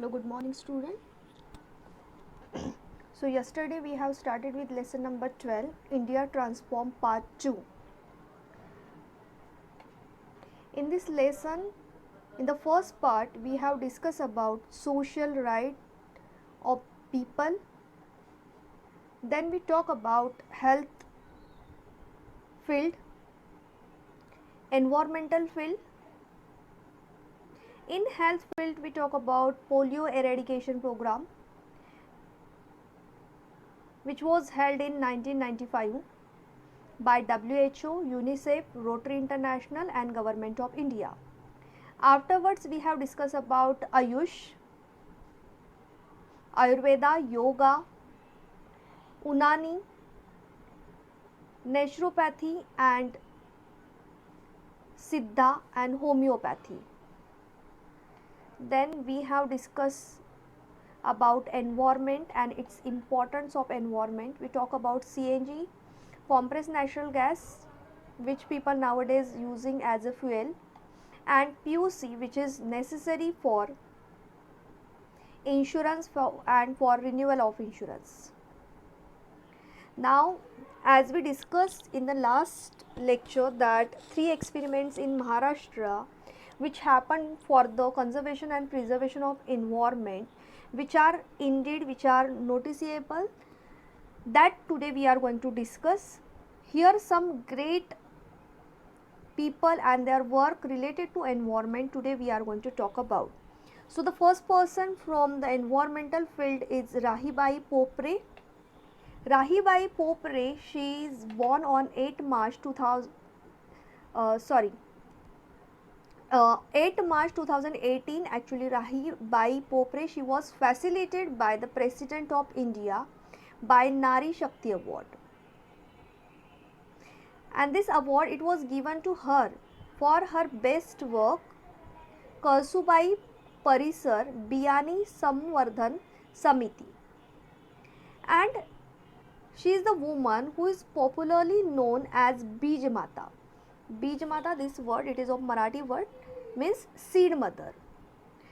Hello, good morning, student. So yesterday we have started with lesson number 12, India Transform Part 2. In this lesson, in the first part, we have discussed about social right of people. Then we talk about health field, environmental field. In health field, we talk about polio eradication program, which was held in 1995 by WHO, UNICEF, Rotary International and Government of India. Afterwards, we have discussed about Ayush, Ayurveda, Yoga, Unani, Naturopathy and Siddha and Homeopathy. Then we have discussed about environment and its importance of environment. We talk about CNG, compressed natural gas, which people nowadays using as a fuel, and PUC, which is necessary for insurance and for renewal of insurance. Now, as we discussed in the last lecture that 3 experiments in Maharashtra which happened for the conservation and preservation of environment, which are noticeable, that today we are going to discuss. Here some great people and their work related to environment today we are going to talk about. So the first person from the environmental field is Rahibai Popre. Rahibai Popre, she is born on 8 March 2018. Actually, Rahibai Popre, she was facilitated by the President of India by Nari Shakti Award. And this award, it was given to her for her best work, Kalsubai Parisar Biyani Samvardhan Samiti. And she is the woman who is popularly known as Bij Mata. Bij Mata, this word, it is of Marathi word, means seed mother.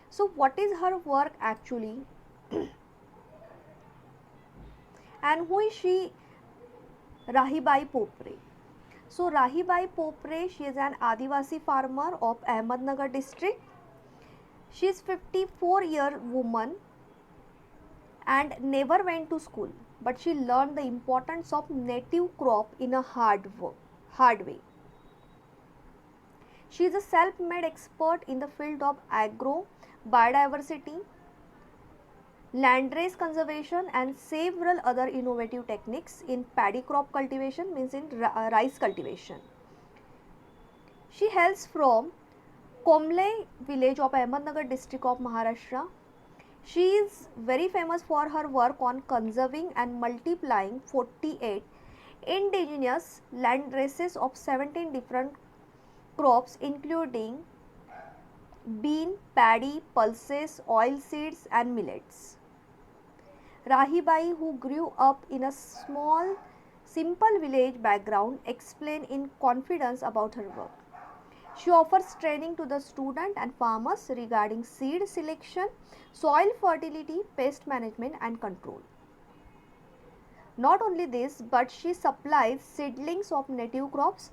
So what is her work actually? And who is she? Rahibai Popre. So Rahibai Popre, she is an Adivasi farmer of Ahmednagar district. She is 54-year woman and never went to school, but she learned the importance of native crop in a hard way. She is a self-made expert in the field of agro, biodiversity, landrace conservation and several other innovative techniques in paddy crop cultivation, means in rice cultivation. She hails from Komle village of Ahmednagar district of Maharashtra. She is very famous for her work on conserving and multiplying 48 indigenous land races of 17 different crops including bean, paddy, pulses, oil seeds and millets. Rahibai, who grew up in a small, simple village background, explained in confidence about her work. She offers training to the student and farmers regarding seed selection, soil fertility, pest management and control. Not only this, but she supplies seedlings of native crops.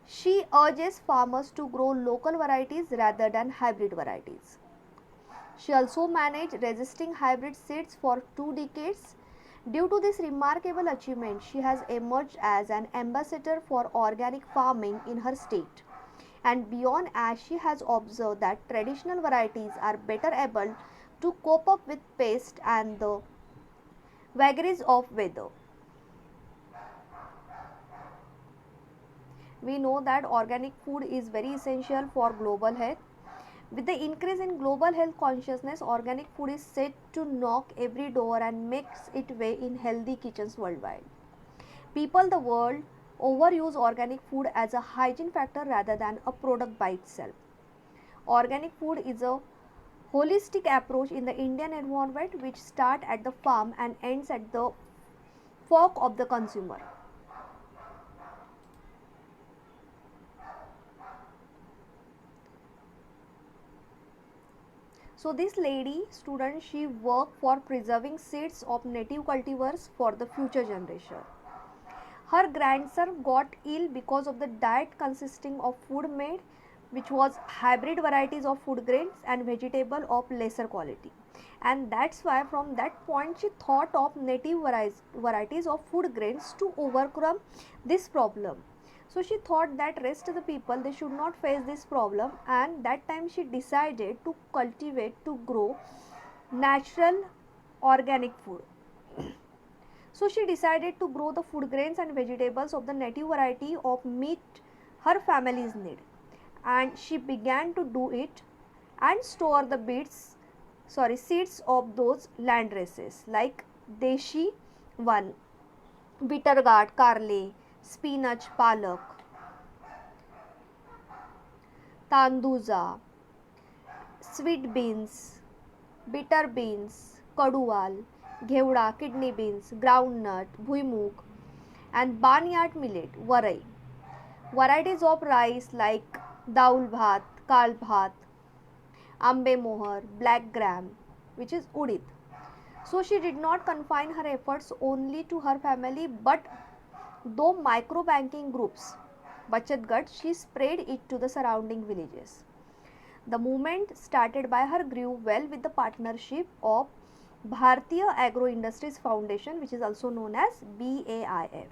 She urges farmers to grow local varieties rather than hybrid varieties. She also managed resisting hybrid seeds for 2 decades. Due to this remarkable achievement, she has emerged as an ambassador for organic farming in her state and beyond, as she has observed that traditional varieties are better able to cope up with pests and the vagaries of weather. We know that organic food is very essential for global health. With the increase in global health consciousness, organic food is said to knock every door and makes its way in healthy kitchens worldwide. People the world overuse organic food as a hygiene factor rather than a product by itself. Organic food is a holistic approach in the Indian environment which starts at the farm and ends at the fork of the consumer. So this lady student, she worked for preserving seeds of native cultivars for the future generation. Her grandson got ill because of the diet consisting of food made which was hybrid varieties of food grains and vegetable of lesser quality. And that's why from that point she thought of native varieties of food grains to overcome this problem. So she thought that rest of the people they should not face this problem, and that time she decided to cultivate, to grow natural organic food. So she decided to grow the food grains and vegetables of the native variety of meat her family's need, and she began to do it and store the seeds of those land races like Deshi one, bitter gourd, karle, spinach, palak, tanduja, sweet beans, bitter beans, kaduval, घेवडा, kidney beans, groundnut, bhuimuk, and barnyard millet, varai. Varieties of rice like daul bhat, kal bhat, ambe mohar, black gram, which is udit. So she did not confine her efforts only to her family, but though micro banking groups, Bachat Gat, she spread it to the surrounding villages. The movement started by her grew well with the partnership of Bharatiya Agro Industries Foundation, which is also known as BAIF.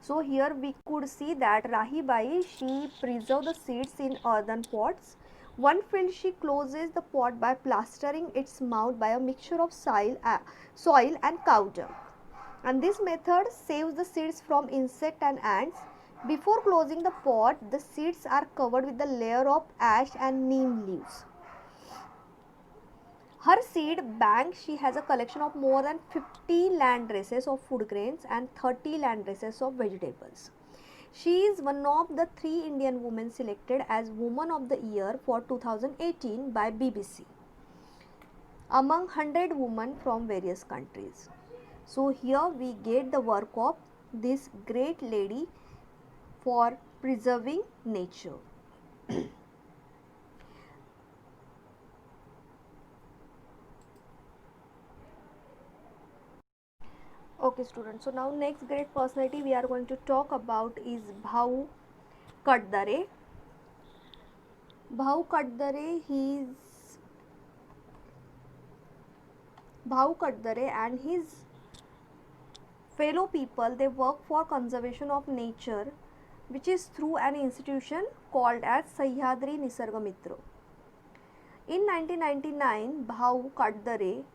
So here we could see that Rahi Bai, she preserved the seeds in earthen pots. One field she closes the pot by plastering its mouth by a mixture of soil and cow dung. And this method saves the seeds from insect and ants. Before closing the pot, the seeds are covered with a layer of ash and neem leaves. Her seed bank, she has a collection of more than 50 land races of food grains and 30 land races of vegetables. She is one of the 3 Indian women selected as Woman of the Year for 2018 by BBC among 100 women from various countries. So here we get the work of this great lady for preserving nature. Okay students, so now next great personality we are going to talk about is Bhau Katdare. Bhau Katdare, Bhau Katdare and his fellow people, they work for conservation of nature, which is through an institution called as Sahyadri Nisarga Mitra. In 1999, Bhau Katdare,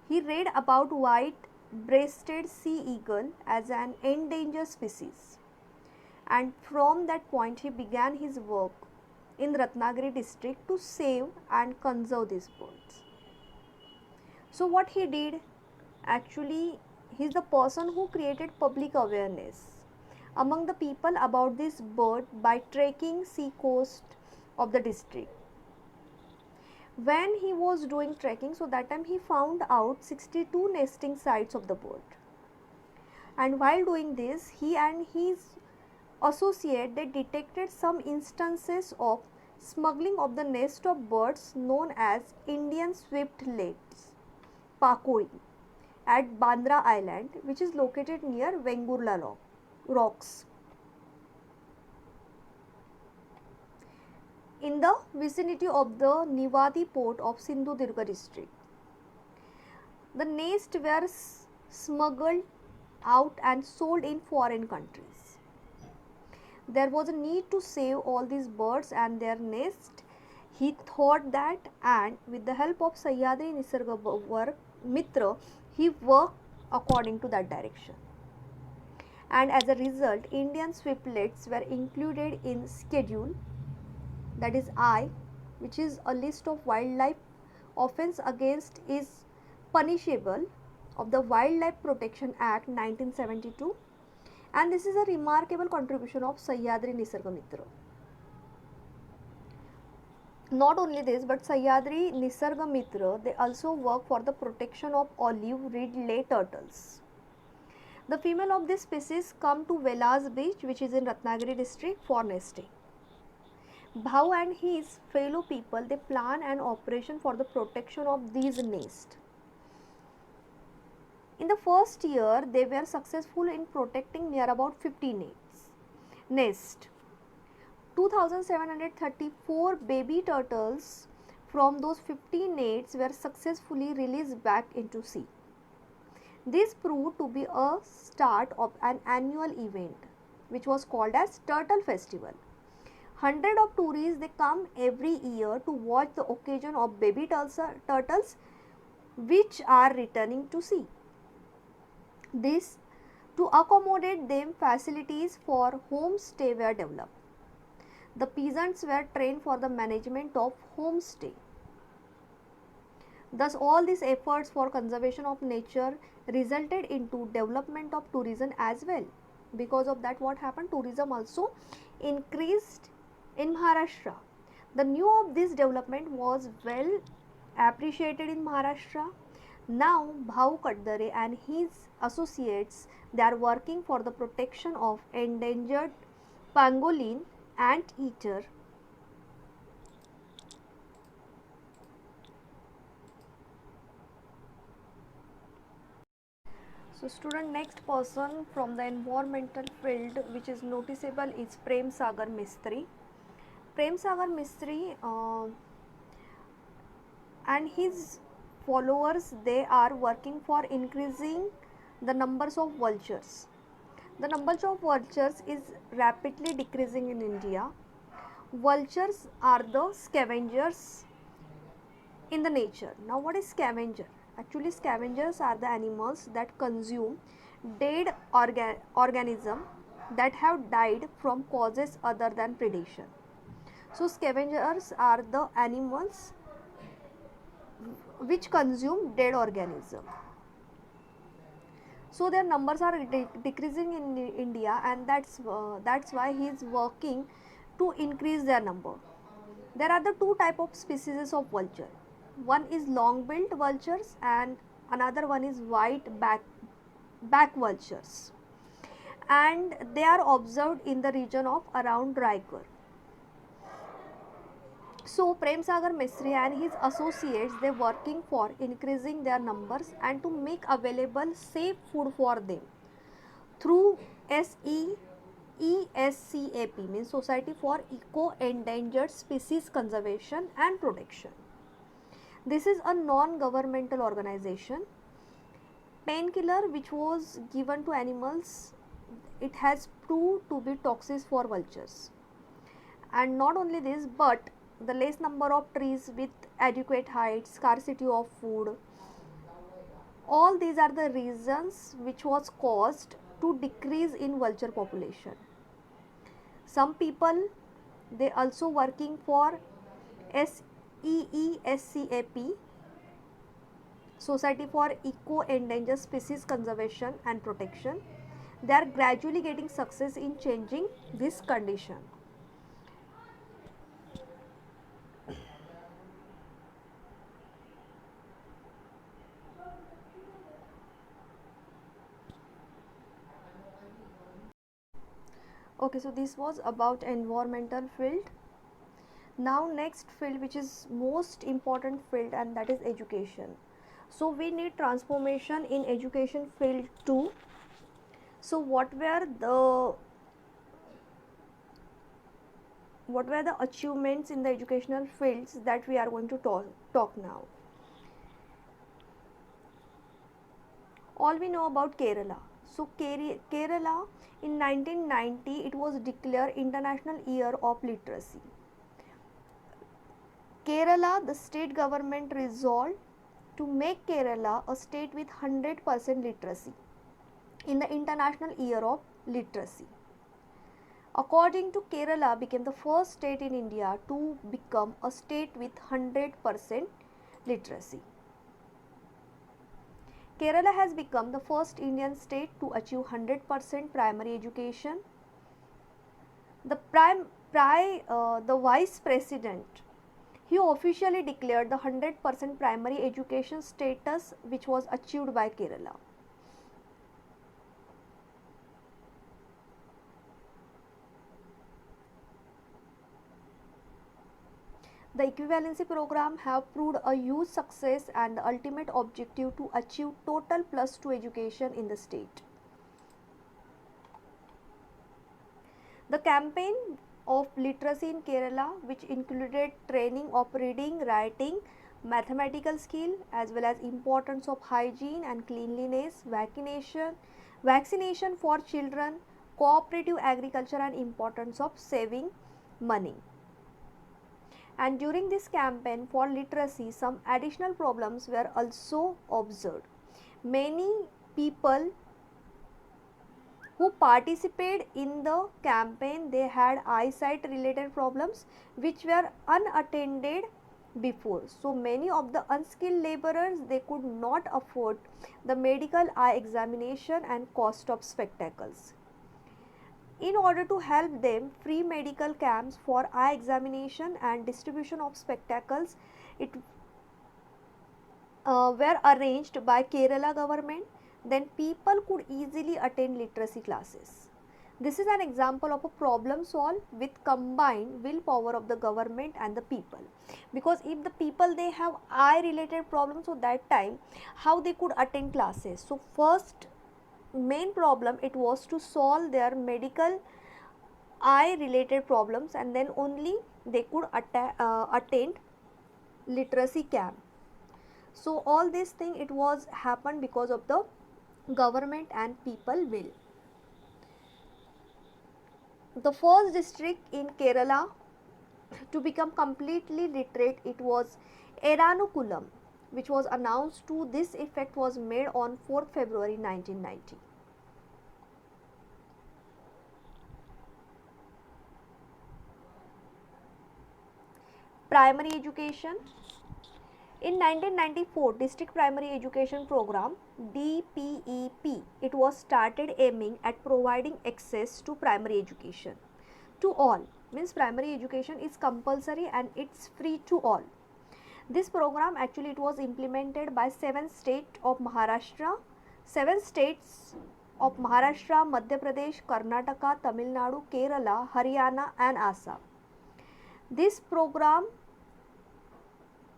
he read about white-breasted sea eagle as an endangered species, and from that point he began his work in Ratnagiri district to save and conserve these birds. So what he did, actually he is the person who created public awareness among the people about this bird by trekking sea coast of the district. When he was doing trekking, so that time he found out 62 nesting sites of the bird, and while doing this he and his associate they detected some instances of smuggling of the nest of birds known as Indian swiftlets, Pakoi, at Bandra Island, which is located near Vengurla rocks in the vicinity of the Nivadi port of Sindhudurga district. The nests were smuggled out and sold in foreign countries. There was a need to save all these birds and their nests. He thought that, and with the help of Sahyadri Nisarga Mitra, he worked according to that direction. And as a result, Indian swiftlets were included in schedule, that is I, which is a list of wildlife offence against is punishable of the Wildlife Protection Act 1972, and this is a remarkable contribution of Sahyadri Nisarga Mitra. Not only this, but Sahyadri Nisarga Mitra, they also work for the protection of olive ridley turtles. The female of this species come to Velas beach, which is in Ratnagiri district, for nesting. Bhau and his fellow people, they plan an operation for the protection of these nests. In the first year, they were successful in protecting near about 50 nests. 2,734 baby turtles from those 50 nests were successfully released back into sea. This proved to be a start of an annual event which was called as Turtle Festival. Hundred of tourists they come every year to watch the occasion of baby turtles which are returning to sea. This to accommodate them facilities for homestay were developed. The peasants were trained for the management of homestay. Thus all these efforts for conservation of nature resulted into development of tourism as well. Because of that what happened, tourism also increased in Maharashtra. The news of this development was well appreciated in Maharashtra. Now Bhau Kadare and his associates they are working for the protection of endangered pangolin anteater. So student, next person from the environmental field which is noticeable is Prem Sagar Mistry. Prem Sagar Mistry and his followers they are working for increasing the numbers of vultures. The numbers of vultures is rapidly decreasing in India. Vultures are the scavengers in the nature. Now what is scavenger? Actually scavengers are the animals that consume dead organism that have died from causes other than predation. So scavengers are the animals which consume dead organism. So their numbers are decreasing in India, and that's why he is working to increase their number. There are the two type of species of vulture. One is long-billed vultures and another one is white back vultures, and they are observed in the region of around Raigad. So Prem Sagar Mistry and his associates they working for increasing their numbers and to make available safe food for them through SEESCAP means Society for Eco Endangered Species Conservation and Protection. This is a non-governmental organization. Painkiller which was given to animals, it has proved to be toxic for vultures. And not only this, but the less number of trees with adequate height, scarcity of food, all these are the reasons which was caused to decrease in vulture population. Some people they also working for SEESCAP, Society for Eco Endangered Species Conservation and Protection. They are gradually getting success in changing this condition. Okay, so this was about environmental field. Now next field which is most important field, and that is education. So we need transformation in education field too. So what were the achievements in the educational fields that we are going to talk now. All we know about Kerala. So Kerala in 1990 it was declared International Year of Literacy. Kerala, the state government resolved to make Kerala a state with 100% literacy in the International Year of Literacy. According to Kerala became the first state in India to become a state with 100% literacy. Kerala has become the first Indian state to achieve 100% primary education. The vice president, he officially declared the 100% primary education status which was achieved by Kerala. The equivalency program have proved a huge success and the ultimate objective to achieve total plus 2 education in the state. The campaign of literacy in Kerala, which included training of reading, writing, mathematical skill, as well as importance of hygiene and cleanliness, vaccination for children, cooperative agriculture and importance of saving money. And during this campaign for literacy, some additional problems were also observed. Many people who participated in the campaign, they had eyesight related problems which were unattended before. So many of the unskilled laborers, they could not afford the medical eye examination and cost of spectacles. In order to help them, free medical camps for eye examination and distribution of spectacles, it were arranged by Kerala government. Then people could easily attend literacy classes. This is an example of a problem solved with combined willpower of the government and the people. Because if the people, they have eye related problems, so that time how they could attend classes. So first main problem, it was to solve their medical eye related problems, and then only they could attend literacy camp. So all this thing, it was happened because of the government and people will. The first district in Kerala to become completely literate, it was Ernakulam, which was announced to this effect, was made on 4th February 1990. Primary education. In 1994, District Primary Education Program DPEP, it was started aiming at providing access to primary education to all. Means primary education is compulsory and it's free to all. This program actually, it was implemented by 7 states of Maharashtra, Madhya Pradesh, Karnataka, Tamil Nadu, Kerala, Haryana and Assam. This program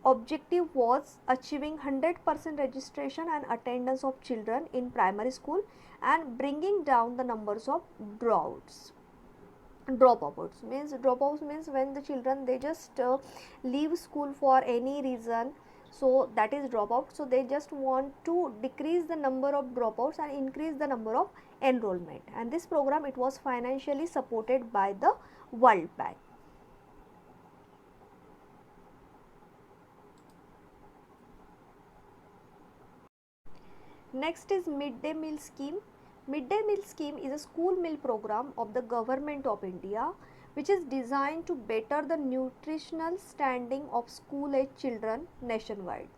objective was achieving 100% registration and attendance of children in primary school and bringing down the numbers of dropouts. Dropouts means when the children, they just leave school for any reason, so that is dropout. So they just want to decrease the number of dropouts and increase the number of enrollment, and this program, it was financially supported by the World Bank. Next is midday meal scheme. Midday meal scheme is a school meal program of the government of India, which is designed to better the nutritional standing of school age children nationwide.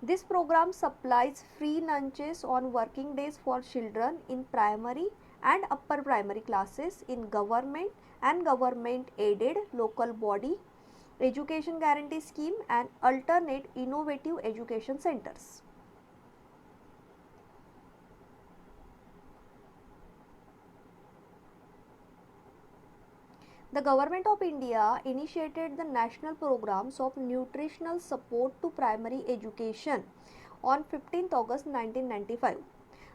This program supplies free lunches on working days for children in primary and upper primary classes in government and government aided local body, education guarantee scheme and alternate innovative education centers. The Government of India initiated the national programs of nutritional support to primary education on 15th August 1995.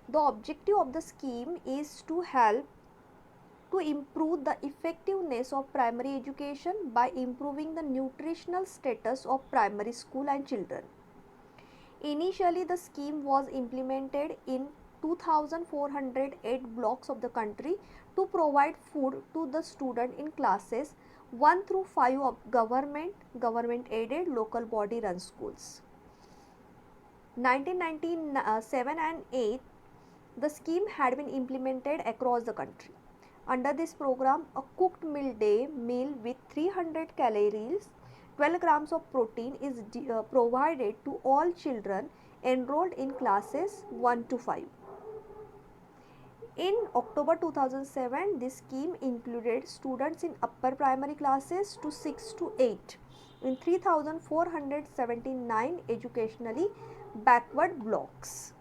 The objective of the scheme is to help to improve the effectiveness of primary education by improving the nutritional status of primary school and children. Initially, the scheme was implemented in 2408 blocks of the country to provide food to the student in classes 1 through 5 of government aided local body run schools. 1997 and 8, the scheme had been implemented across the country. Under this program, a cooked meal with 300 calories, 12 grams of protein is provided to all children enrolled in classes 1 to 5. In October 2007, this scheme included students in upper primary classes to 6 to 8 in 3479 educationally backward blocks.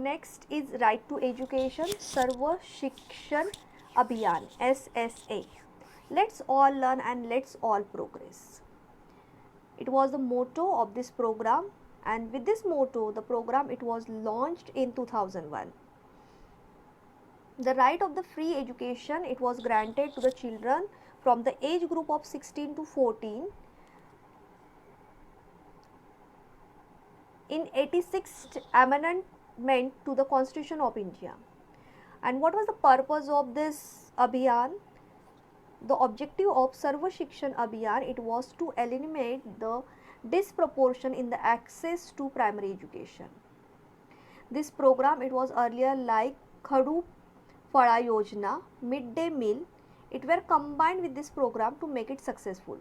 next is Right to Education, Sarva Shikshan Abhiyan, SSA. Let's all learn and let's all progress. It was the motto of this program, and with this motto the program it was launched in 2001. The right of the free education it was granted to the children from the age group of 16 to 14 in 86th amendment to the Constitution of India. And what was the purpose of this Abhiyan? The objective of Sarva Shikshan Abhiyan it was to eliminate the disproportion in the access to primary education. This program it was earlier like Khadu Phala Yojana, midday meal, it were combined with this program to make it successful.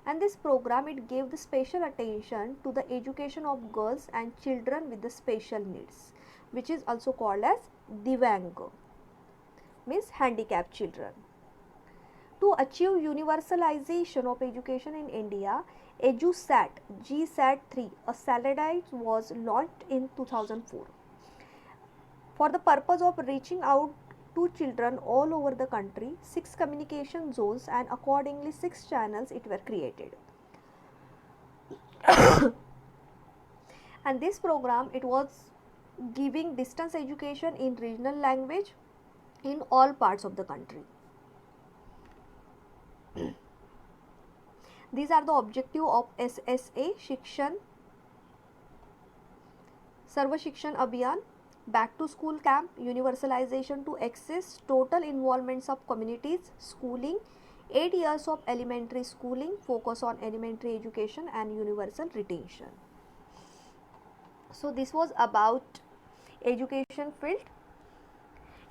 And this program it gave the special attention to the education of girls and children with the special needs, which is also called as Divang, means handicapped children. To achieve universalization of education in India, EduSat GSAT 3, a satellite was launched in 2004 for the purpose of reaching out to children all over the country. 6 communication zones and accordingly 6 channels it were created. And this program it was giving distance education in regional language in all parts of the country. These are the objective of SSA Shikshan, Sarva Shikshan Abhiyan, back to school camp, universalization to access, total involvements of communities, schooling, 8 years of elementary schooling, focus on elementary education and universal retention. So this was about education field.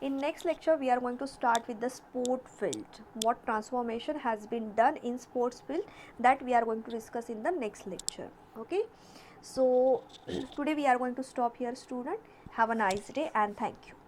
In next lecture we are going to start with the sport field. What transformation has been done in sports field, that we are going to discuss in the next lecture. Okay, so today we are going to stop here student. Have a nice day and thank you.